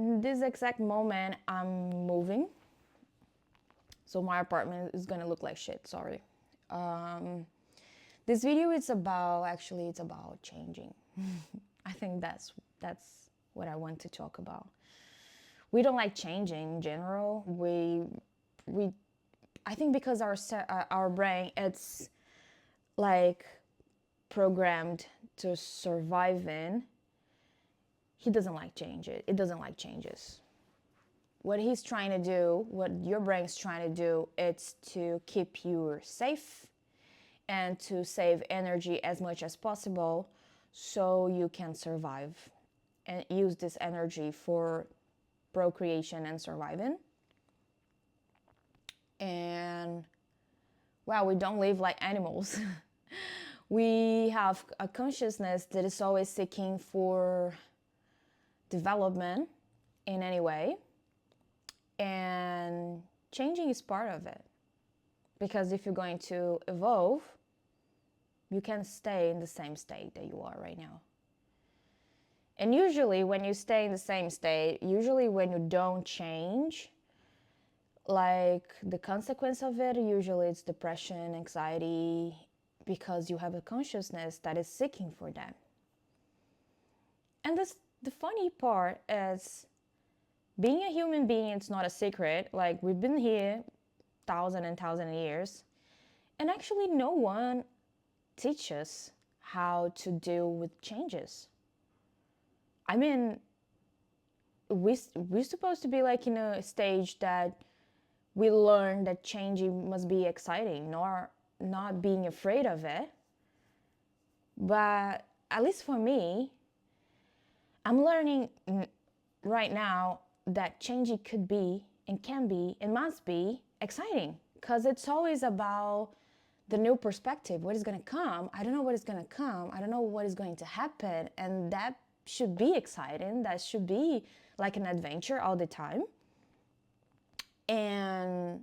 in this exact moment, I'm moving. So my apartment is gonna look like shit, sorry. Um, this video is about, actually, it's about changing. I think that's what I want to talk about. We don't like changing in general. We I think because our brain, it's like programmed to survive in. He doesn't like change. It doesn't like changes. What he's trying to do, what your brain's trying to do, it's to keep you safe and to save energy as much as possible so you can survive and use this energy for procreation and surviving. And well, we don't live like animals. We have a consciousness that is always seeking for development in any way, and changing is part of it. Because if you're going to evolve, you can't stay in the same state that you are right now. And usually when you stay in the same state, usually when you don't change, like the consequence of it, usually it's depression, anxiety, because you have a consciousness that is seeking for that. And the funny part is, being a human being, it's not a secret. Like, we've been here thousand and thousand years, and actually no one teaches how to deal with changes. I mean, we're supposed to be like in a stage that we learn that changing must be exciting, nor not being afraid of it. But at least for me, I'm learning right now that changing could be and can be and must be exciting, because it's always about the new perspective. What is going to come? I don't know what is going to come. I don't know what is going to happen. And that should be exciting. That should be like an adventure all the time. And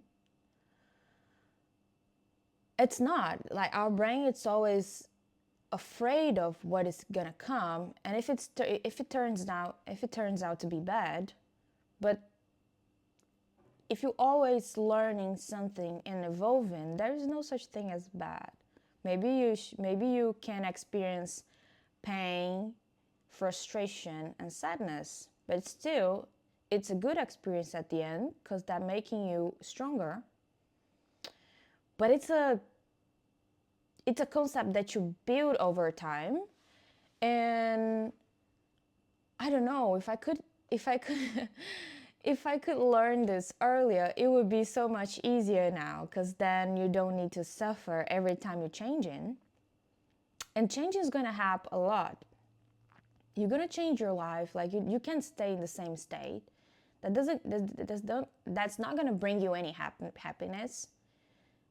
it's not. Like, our brain, it's always afraid of what is gonna come, and if it turns out to be bad. But if you're always learning something and evolving, there is no such thing as bad. Maybe you can experience pain, frustration, and sadness, but still, it's a good experience at the end, because that's making you stronger. But it's a concept that you build over time. And I don't know, if I could if I could learn this earlier, it would be so much easier now, because then you don't need to suffer every time you're changing. And change is going to happen a lot. You're going to change your life. Like, you can't stay in the same state. That's not going to bring you any happiness,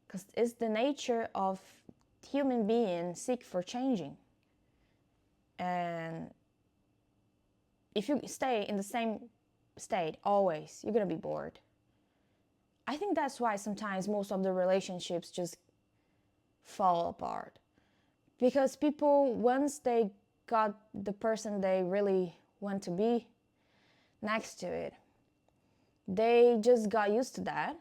because it's the nature of human beings seek for changing. And if you stay in the same state always, you're going to be bored. I think that's why sometimes most of the relationships just fall apart. Because people, once they got the person they really want to be next to it, they just got used to that.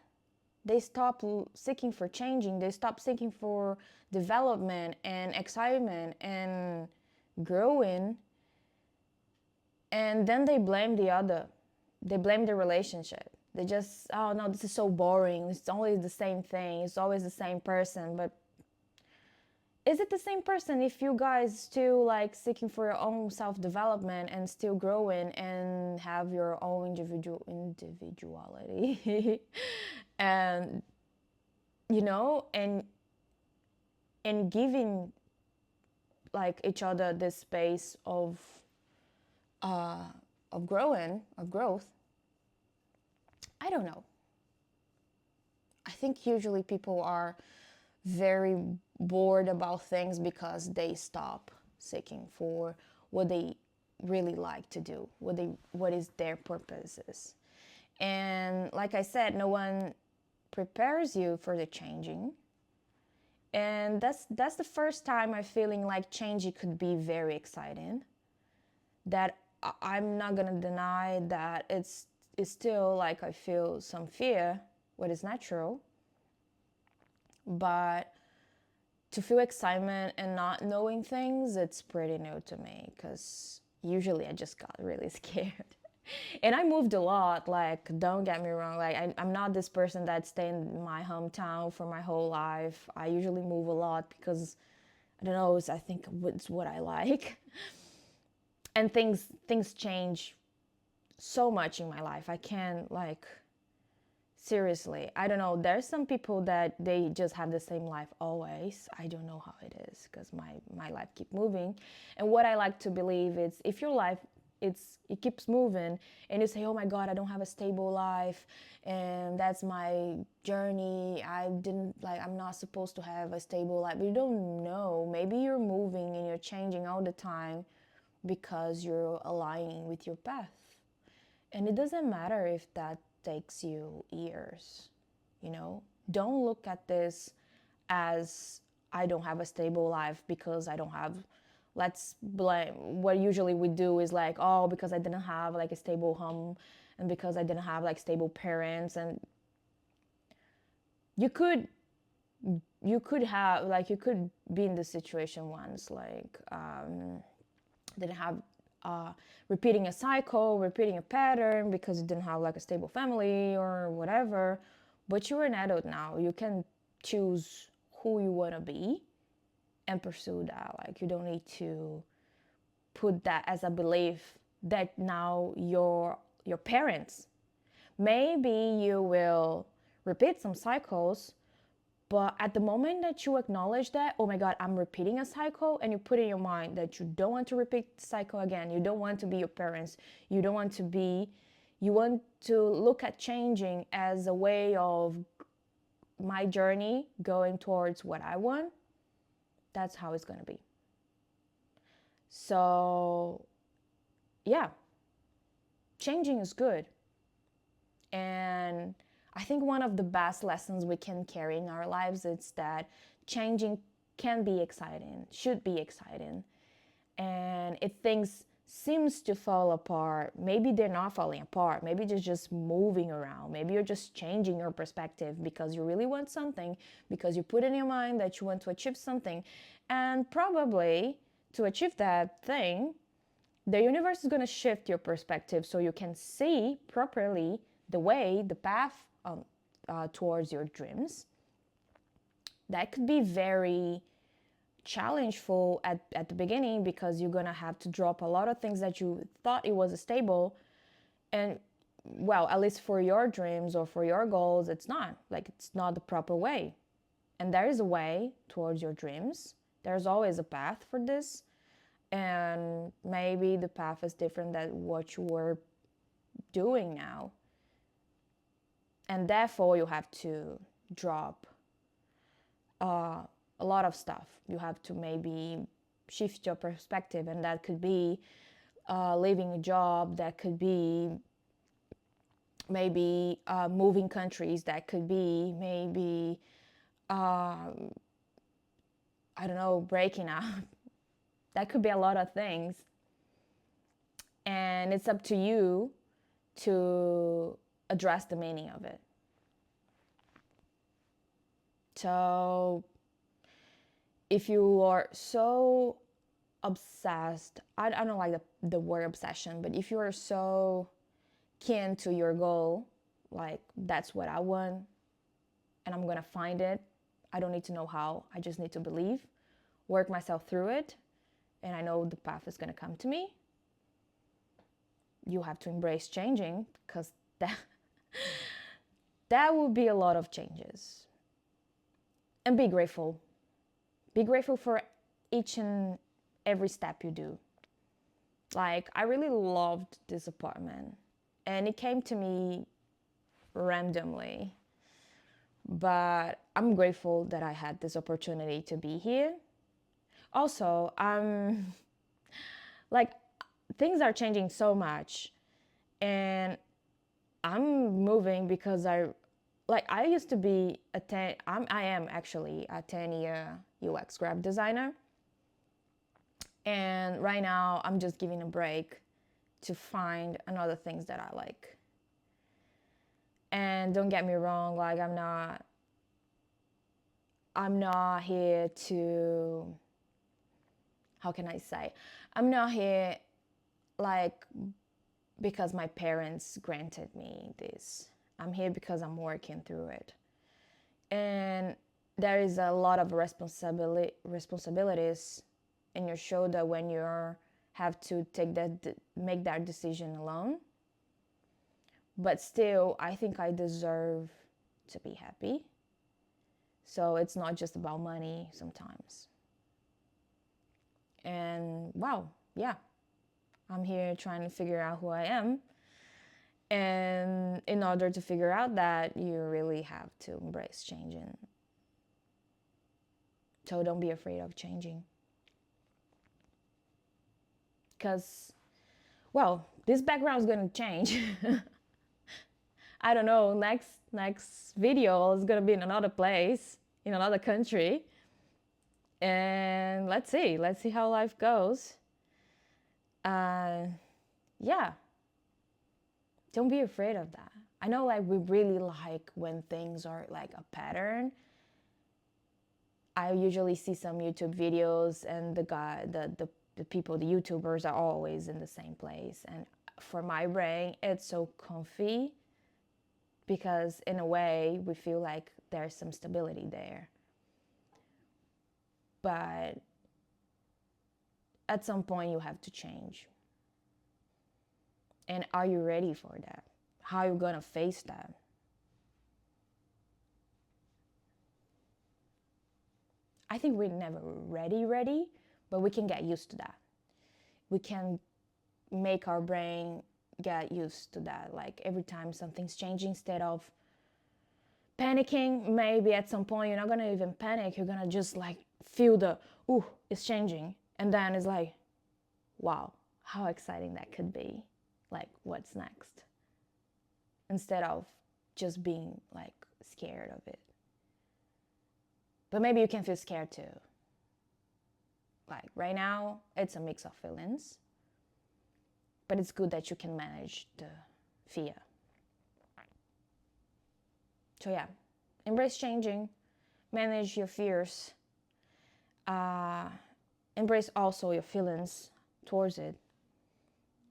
They stop seeking for changing. They stop seeking for development and excitement and growing. And then they blame the other. They blame the relationship. They just, oh no, this is so boring. It's always the same thing. It's always the same person. But is it the same person if you guys still like seeking for your own self-development and still growing and have your own individuality? And and giving like each other this space of growth. I don't know. I think usually people are very bored about things because they stop seeking for what they really like to do, what is their purposes. And like I said, no one prepares you for the changing. And that's the first time I'm feeling like changing could be very exciting. That I'm not gonna deny that it's still like I feel some fear, what is natural, but to feel excitement and not knowing things, it's pretty new to me because usually I just got really scared. And I moved a lot, like, don't get me wrong, like, I'm not this person that stay in my hometown for my whole life. I usually move a lot because, I don't know, I think it's what I like. And things change so much in my life. I can't, like, seriously, I don't know. There's some people that they just have the same life always. I don't know how it is because my life keep moving. And what I like to believe is if your life it keeps moving and you say, oh my God, I don't have a stable life and that's my journey. I'm not supposed to have a stable life. But you don't know. Maybe you're moving and you're changing all the time because you're aligning with your path. And it doesn't matter if that takes you years, you know? Don't look at this as I don't have a stable life because I don't have, let's blame, what usually we do is like, oh, because I didn't have like a stable home and because I didn't have like stable parents. And you could have like, you could be in this situation once, like, didn't have repeating a cycle, repeating a pattern because you didn't have like a stable family or whatever. But you're an adult now. You can choose who you want to be and pursue that. Like, you don't need to put that as a belief that now your parents. Maybe you will repeat some cycles, but at the moment that you acknowledge that, oh my God, I'm repeating a cycle, and you put in your mind that you don't want to repeat the cycle again, you don't want to be your parents, you don't want to be, you want to look at changing as a way of my journey going towards what I want, that's how it's going to be. So, yeah, changing is good. And I think one of the best lessons we can carry in our lives is that changing can be exciting, should be exciting. And if things seems to fall apart, maybe they're not falling apart, maybe they're just moving around, maybe you're just changing your perspective because you really want something, because you put in your mind that you want to achieve something. And probably to achieve that thing, the universe is going to shift your perspective so you can see properly the path towards your dreams. That could be very challengeful at the beginning because you're going to have to drop a lot of things that you thought it was stable. And, well, at least for your dreams or for your goals, it's not. Like, it's not the proper way. And there is a way towards your dreams. There's always a path for this. And maybe the path is different than what you were doing now. And therefore, you have to drop a lot of stuff. You have to maybe shift your perspective, and that could be leaving a job, that could be maybe moving countries, that could be maybe, I don't know, breaking up. That could be a lot of things. And it's up to you to address the meaning of it. So if you are so obsessed, I don't like the word obsession, but if you are so keen to your goal, like, that's what I want and I'm gonna find it, I don't need to know how, I just need to believe, work myself through it, and I know the path is gonna come to me. You have to embrace changing because that will be a lot of changes. And be grateful. Be grateful for each and every step you do. Like, I really loved this apartment and it came to me randomly. But I'm grateful that I had this opportunity to be here. Also, like, things are changing so much and I'm moving because I used to be I am actually a 10-year UX graphic designer. And right now I'm just giving a break to find another things that I like. And don't get me wrong, like I'm not here to, how can I say? I'm not here like because my parents granted me this. I'm here because I'm working through it. And there is a lot of responsibilities in your shoulder when you have to make that decision alone. But still, I think I deserve to be happy. So it's not just about money sometimes. And wow, yeah, I'm here trying to figure out who I am. And in order to figure out that, you really have to embrace changing. So don't be afraid of changing. Because, well, this background is going to change. I don't know, next video is going to be in another place, in another country. And let's see how life goes. Yeah, don't be afraid of that. I know, like, we really like when things are like a pattern. I usually see some YouTube videos and the people, the YouTubers are always in the same place. And for my brain, it's so comfy because in a way we feel like there's some stability there. But at some point you have to change. And are you ready for that? How are you gonna face that? I think we're never ready, but we can get used to that. We can make our brain get used to that. Like every time something's changing, instead of panicking, maybe at some point you're not gonna even panic. You're gonna just like feel the, ooh, it's changing. And then it's like, wow, how exciting that could be. Like, what's next? Instead of just being like scared of it. But maybe you can feel scared too. Like right now, it's a mix of feelings. But it's good that you can manage the fear. So yeah, embrace changing, manage your fears, embrace also your feelings towards it,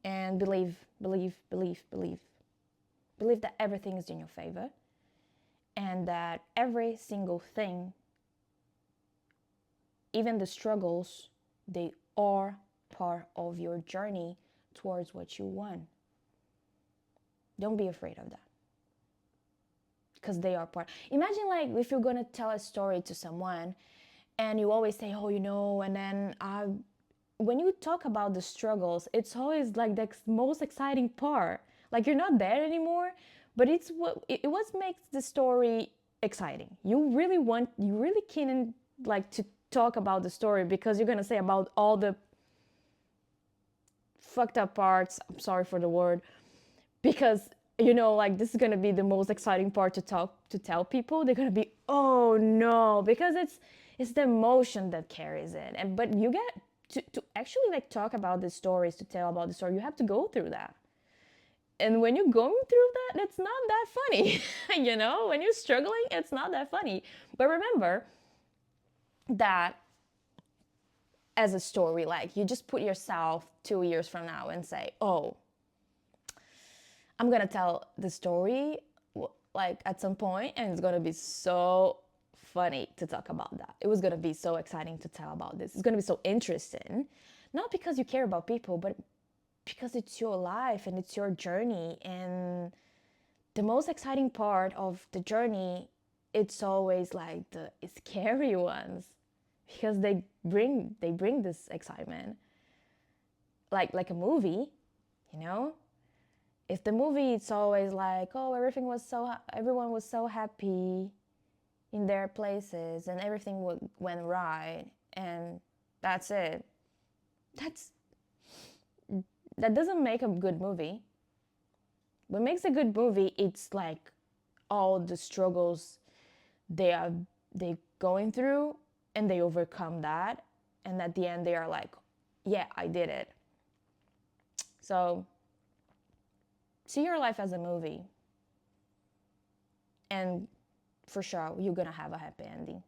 and believe that everything is in your favor, and that every single thing, even the struggles, they are part of your journey towards what you want. Don't be afraid of that. Because they are part. Imagine like if you're gonna tell a story to someone and you always say, oh, and then when you talk about the struggles, it's always like the most exciting part. Like you're not there anymore, but it's what makes the story exciting. You really keen like to talk about the story because you're gonna say about all the fucked up parts. I'm sorry for the word, because like this is gonna be the most exciting part to tell people. They're gonna be, oh no, because it's the emotion that carries it. But you get to actually like talk about the stories, to tell about the story, you have to go through that. And when you're going through that, it's not that funny. When you're struggling, it's not that funny. But remember that as a story, like you just put yourself 2 years from now and say, oh, I'm gonna tell the story like at some point, and it's gonna be so funny to talk about that. It was gonna be so exciting to tell about this. It's gonna be so interesting, not because you care about people, but because it's your life and it's your journey. And the most exciting part of the journey, it's always like the scary ones, because they bring this excitement, like a movie, if the movie, it's always like, oh, everyone was so happy in their places and everything went right and that's it, that doesn't make a good movie. What makes a good movie, it's like all the struggles they going through, and they overcome that, and at the end they are like, yeah, I did it. So See your life as a movie, and for sure, you're gonna have a happy ending.